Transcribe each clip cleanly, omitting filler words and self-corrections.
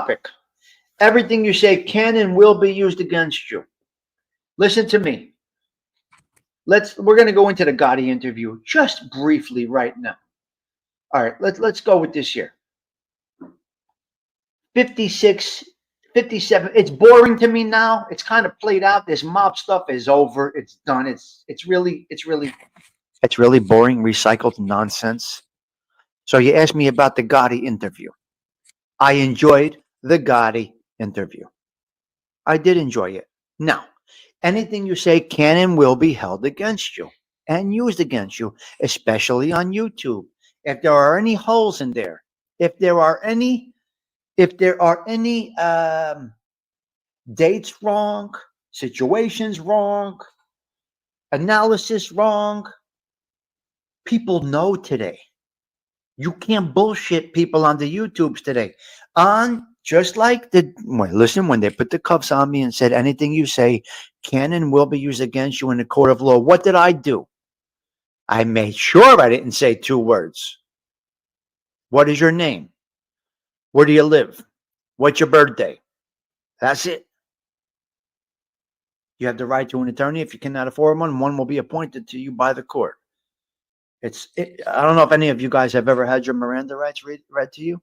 topic. Everything you say can and will be used against you. Listen to me. We're going to go into the Gotti interview just briefly right now. All right, let's go with this here. 56, 57. It's boring to me now. It's kind of played out. This mob stuff is over. It's done. It's really boring, recycled nonsense. So you asked me about the Gotti interview. I enjoyed the Gotti interview. I did enjoy it. Now, anything you say can and will be held against you and used against you, especially on YouTube. If there are any holes in there, if there are any dates wrong, situations wrong, analysis wrong, people know today. You can't bullshit people on the YouTubes today. Just like when they put the cuffs on me and said anything you say can and will be used against you in the court of law, what did I do? I made sure I didn't say 2 words. What is your name? Where do you live? What's your birthday? That's it. You have the right to an attorney. If you cannot afford one will be appointed to you by the court. I don't know if any of you guys have ever had your Miranda rights read to you.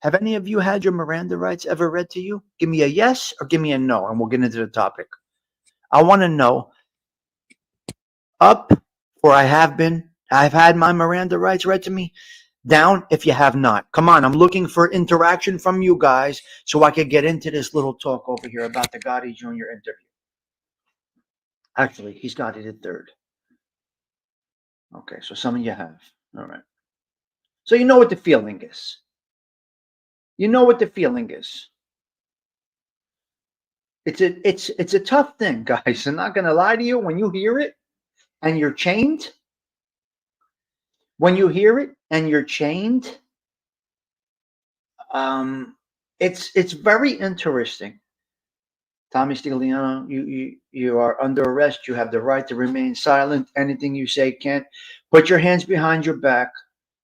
Have any of you had your Miranda rights ever read to you? Give me a yes or give me a no, and we'll get into the topic. I want to know up where I've had my Miranda rights read to me, down if you have not. Come on, I'm looking for interaction from you guys so I could get into this little talk over here about the Gotti Jr. interview. Actually, he's Gotti the third. Okay, so some of you have. All right. So you know what the feeling is. You know what the feeling is. It's a tough thing, guys. I'm not going to lie to you. When you hear it and you're chained, it's very interesting. Tommy Stigliano, you are under arrest. You have the right to remain silent. Anything you say can't. Put your hands behind your back.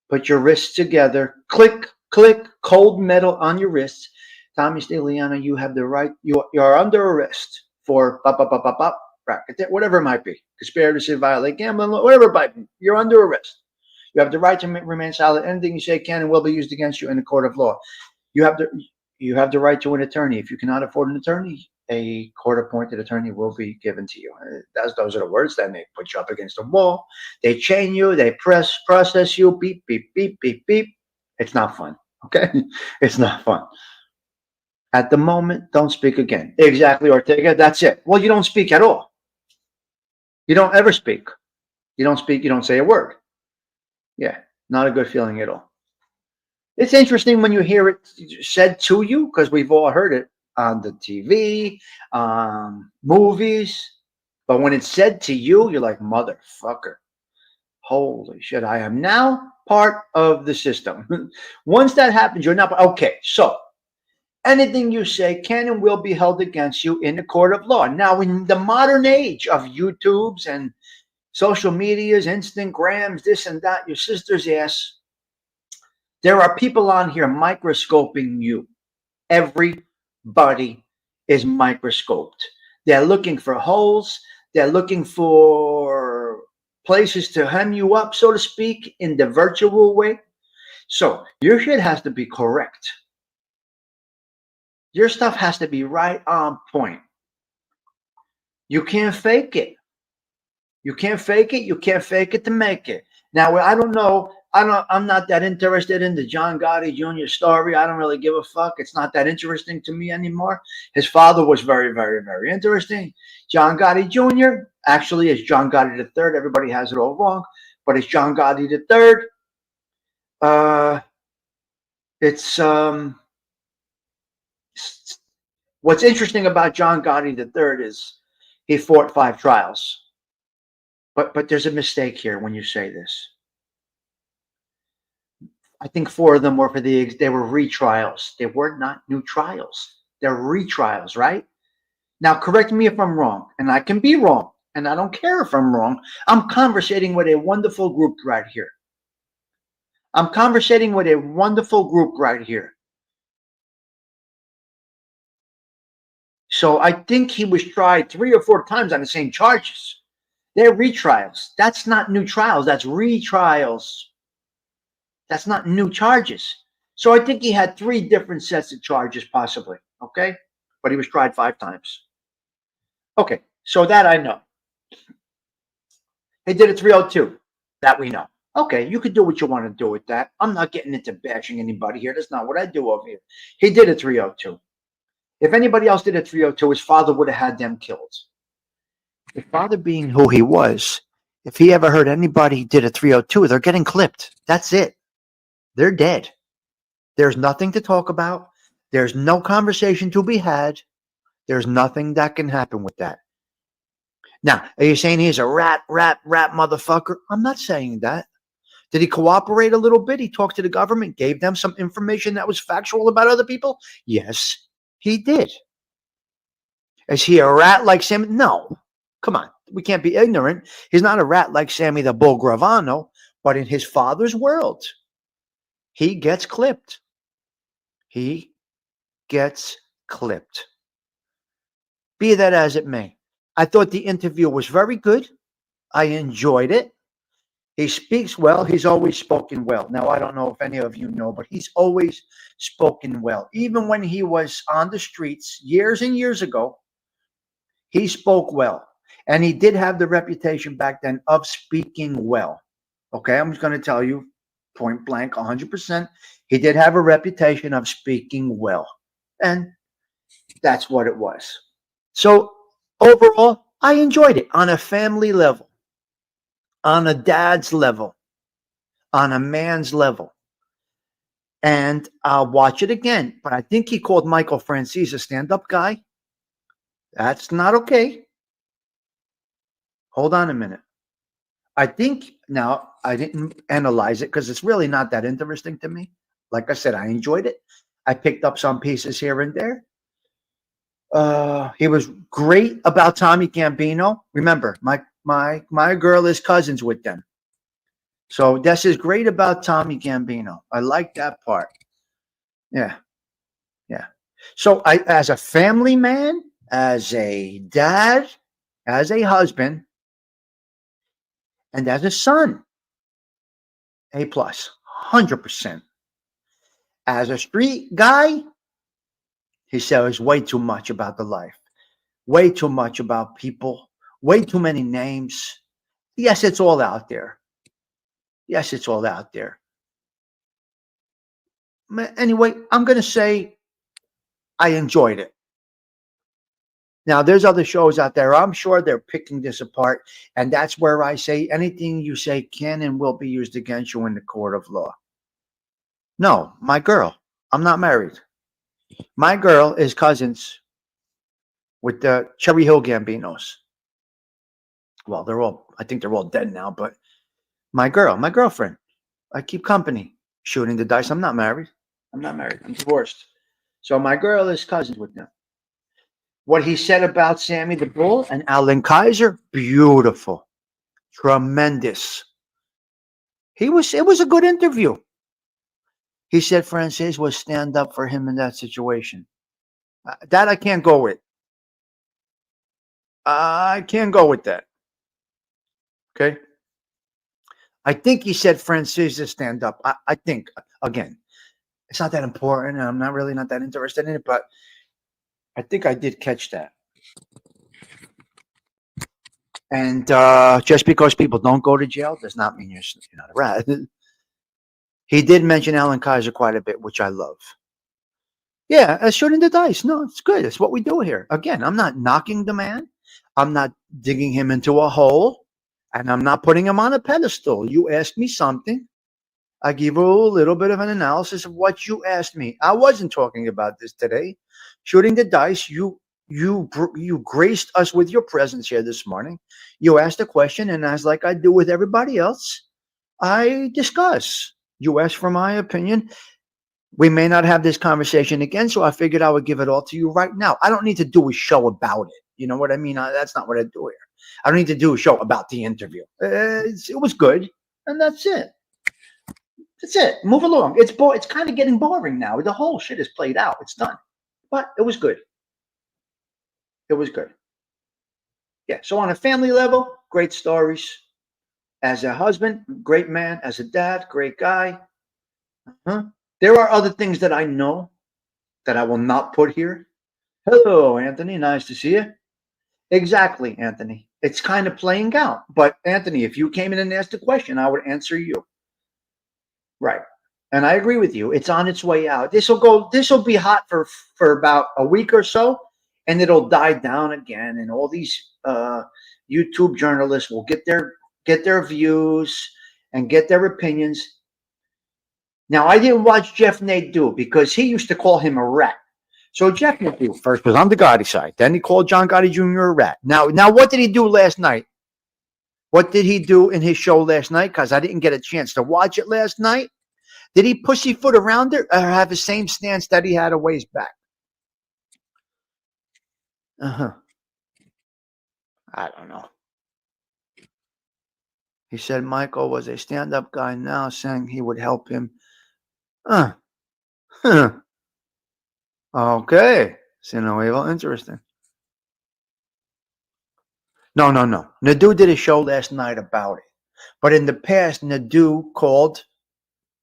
Put your wrists together. Click, click, cold metal on your wrists. Tommy Stigliano, you have the right. You are under arrest for whatever it might be. Conspiracy, violate gambling, whatever it might be. You're under arrest. You have the right to remain silent. Anything you say can and will be used against you in a court of law. You have the right to an attorney. If you cannot afford an attorney, a court-appointed attorney will be given to you. Those are the words. Then they put you up against a wall. They chain you. They process you. Beep, beep, beep, beep, beep. It's not fun. Okay? It's not fun. At the moment, don't speak again. Exactly, Ortega. That's it. Well, you don't speak at all. You don't ever speak. You don't speak. You don't say a word. Yeah, not a good feeling at all. It's interesting when you hear it said to you, because we've all heard it on the TV, movies. But when it's said to you, you're like, motherfucker. Holy shit, I am now part of the system. Once that happens, you're not. Okay, so anything you say can and will be held against you in the court of law. Now, in the modern age of YouTubes and social medias, Instagrams, this and that, your sister's ass, there are people on here microscoping you. Everybody is microscoped. They're looking for holes. They're looking for places to hem you up, so to speak, in the virtual way. So your shit has to be correct. Your stuff has to be right on point. You can't fake it. You can't fake it. You can't fake it to make it. Now, I don't know. I'm not that interested in the John Gotti Jr. story. I don't really give a fuck. It's not that interesting to me anymore. His father was very, very, very interesting. John Gotti Jr. actually is John Gotti III. Everybody has it all wrong, but it's John Gotti III. What's interesting about John Gotti III is he fought 5 trials. But there's a mistake here when you say this. I think 4 of them were they were retrials. They were not new trials. They're retrials, right? Now, correct me if I'm wrong, and I can be wrong, and I don't care if I'm wrong. I'm conversating with a wonderful group right here. So I think he was tried 3 or 4 times on the same charges. They're retrials. That's not new trials. That's retrials. That's not new charges. So I think he had 3 different sets of charges, possibly. Okay. But he was tried 5 times. Okay. So that I know. He did a 302. That we know. Okay. You could do what you want to do with that. I'm not getting into bashing anybody here. That's not what I do over here. He did a 302. If anybody else did a 302, his father would have had them killed. His father being who he was, if he ever heard anybody did a 302, they're getting clipped. That's it. They're dead. There's nothing to talk about. There's no conversation to be had. There's nothing that can happen with that. Now, are you saying he's a rat motherfucker? I'm not saying that. Did he cooperate a little bit? He talked to the government, gave them some information that was factual about other people? Yes, he did. Is he a rat like Sammy? No. Come on. We can't be ignorant. He's not a rat like Sammy the Bull Gravano, but in his father's world, he gets clipped. He gets clipped. Be that as it may. I thought the interview was very good. I enjoyed it. He speaks well. He's always spoken well. Now, I don't know if any of you know, but he's always spoken well. Even when he was on the streets years and years ago, he spoke well. And he did have the reputation back then of speaking well. Okay, I'm just going to tell you point blank, 100%. He did have a reputation of speaking well. And that's what it was. So overall, I enjoyed it on a family level, on a dad's level, on a man's level. And I'll watch it again. But I think he called Michael Franzese a stand-up guy. That's not okay. Hold on a minute. I think now I didn't analyze it because it's really not that interesting to me. Like I said, I enjoyed it. I picked up some pieces here and there. He was great about Tommy Gambino. Remember, my girl is cousins with them. So this is great about Tommy Gambino. I like that part. Yeah. Yeah. So I, as a family man, as a dad, as a husband, and as a son, A+, 100%. As a street guy, he says way too much about the life, way too much about people, way too many names. Yes, it's all out there. Yes, it's all out there. Anyway, I'm going to say I enjoyed it. Now, there's other shows out there. I'm sure they're picking this apart. And that's where I say anything you say can and will be used against you in the court of law. No, my girl. I'm not married. My girl is cousins with the Cherry Hill Gambinos. Well, I think they're all dead now, but my girlfriend, I keep company shooting the dice. I'm not married. I'm divorced. So my girl is cousins with them. What he said about Sammy the Bull and Alan Kaiser, beautiful, tremendous. It was a good interview. He said Francis was stand up for him in that situation. That I can't go with. I can't go with that. Okay. I think he said Francis is stand up. I think, again, it's not that important. And I'm not that interested in it, but I think I did catch that. And just because people don't go to jail does not mean you're not a rat. He did mention Alan Kaiser quite a bit, which I love. Yeah, shooting the dice. No, it's good. It's what we do here. Again, I'm not knocking the man. I'm not digging him into a hole. And I'm not putting him on a pedestal. You asked me something. I give you a little bit of an analysis of what you asked me. I wasn't talking about this today. Shooting the dice, you graced us with your presence here this morning. You asked a question, and as like I do with everybody else, I discuss. You asked for my opinion. We may not have this conversation again, so I figured I would give it all to you right now. I don't need to do a show about it. You know what I mean? That's not what I do here. I don't need to do a show about the interview. It was good, and that's it. That's it. Move along. It's kind of getting boring now. The whole shit is played out. It's done. But it was good. It was good. Yeah. So on a family level, great stories. As a husband, great man. As a dad, great guy. Huh? There are other things that I know that I will not put here. Hello, Anthony. Nice to see you. Exactly, Anthony. It's kind of playing out. But Anthony, if you came in and asked a question, I would answer you. Right. And I agree with you. It's on its way out. This will be hot for about a week or so, and it'll die down again. And all these YouTube journalists will get their views and get their opinions. Now, I didn't watch Jeff Nadeau because he used to call him a rat. So Jeff Nadeau first was on the Gotti side. Then he called John Gotti Jr. a rat. Now, what did he do last night? What did he do in his show last night? Because I didn't get a chance to watch it last night. Did he pussyfoot around it or have the same stance that he had a ways back? I don't know. He said Michael was a stand-up guy now, saying he would help him. Okay. Sinoevo, interesting. No. Nadeau did a show last night about it. But in the past, Nadeau called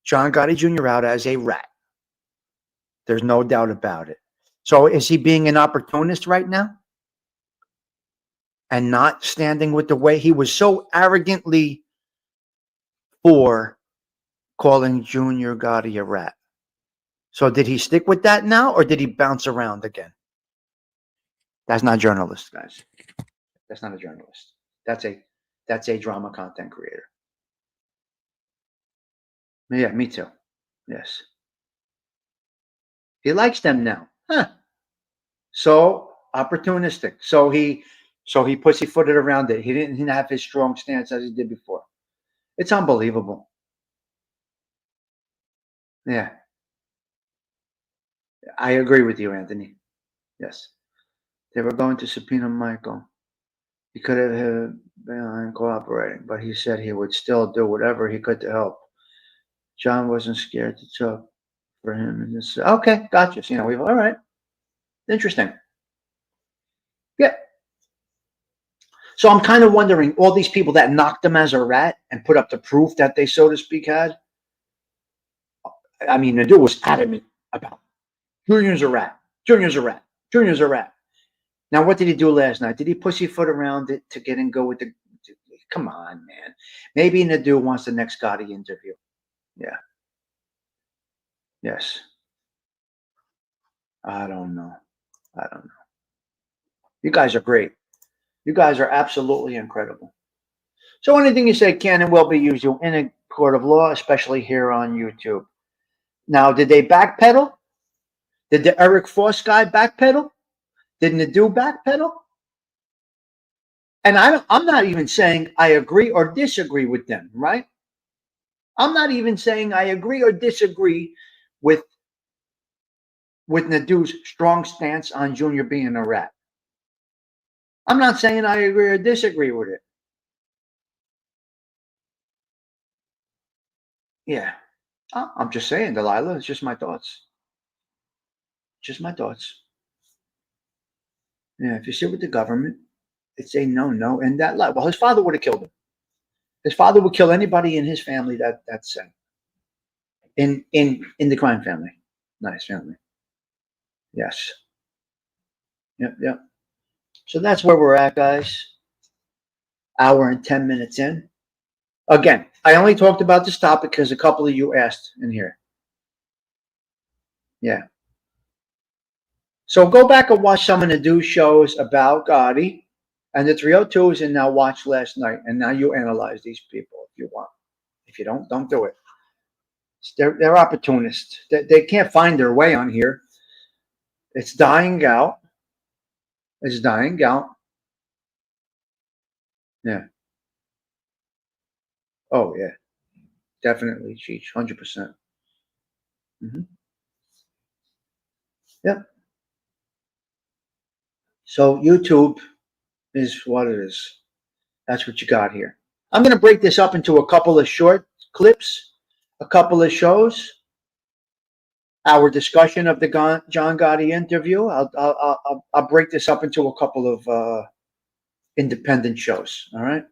John Gotti Jr. out as a rat. There's no doubt about it. So is he being an opportunist right now? And not standing with the way he was so arrogantly for calling Junior Gotti a rat. So did he stick with that now, or did he bounce around again? That's not a journalist, guys. That's not a journalist. That's a drama content creator. Yeah, me too. Yes. He likes them now. So opportunistic. So he pussyfooted around it. He didn't have his strong stance as he did before. It's unbelievable. Yeah. I agree with you, Anthony. Yes. They were going to subpoena Michael. He could have been cooperating, but he said he would still do whatever he could to help. John wasn't scared to talk for him. And this, okay, gotcha. So, we've all right. Interesting. Yeah. So I'm kind of wondering, all these people that knocked him as a rat and put up the proof that they, so to speak, had. I mean, Nadeau was adamant about Junior's a rat. Junior's a rat. Junior's a rat. Now, what did he do last night? Did he pussyfoot around it to get and go with the? Come on, man. Maybe Nadeau wants the next Gotti interview. Yeah. Yes. I don't know. You guys are great. You guys are absolutely incredible. So anything you say can and will be used in a court of law, especially here on YouTube. Now, did they backpedal? Did the Eric Foss guy backpedal? Did Nadeau backpedal? And I'm not even saying I agree or disagree with them, right? I'm not even saying I agree or disagree with Nadeau's strong stance on Junior being a rat. I'm not saying I agree or disagree with it. Yeah. I'm just saying, Delilah, it's just my thoughts. Just my thoughts. Yeah, if you sit with the government, it's a no, and that well, his father would have killed him. His father would kill anybody in his family that's in the crime family, not his family. Yes. Yep. So that's where we're at, guys. Hour and 10 minutes in. Again, I only talked about this topic because a couple of you asked in here. Yeah. So go back and watch some of the news shows about Gotti and the 302s, and now watch last night. And now you analyze these people if you want. If you don't do it. They're opportunists. They can't find their way on here. It's dying out. It's dying out. Yeah. Oh, yeah. Definitely, Cheech. 100%. Mm-hmm. Yep. So YouTube is what it is. That's what you got here. I'm going to break this up into a couple of short clips, a couple of shows. our discussion of the John Gotti interview. I'll break this up into a couple of independent shows. All right.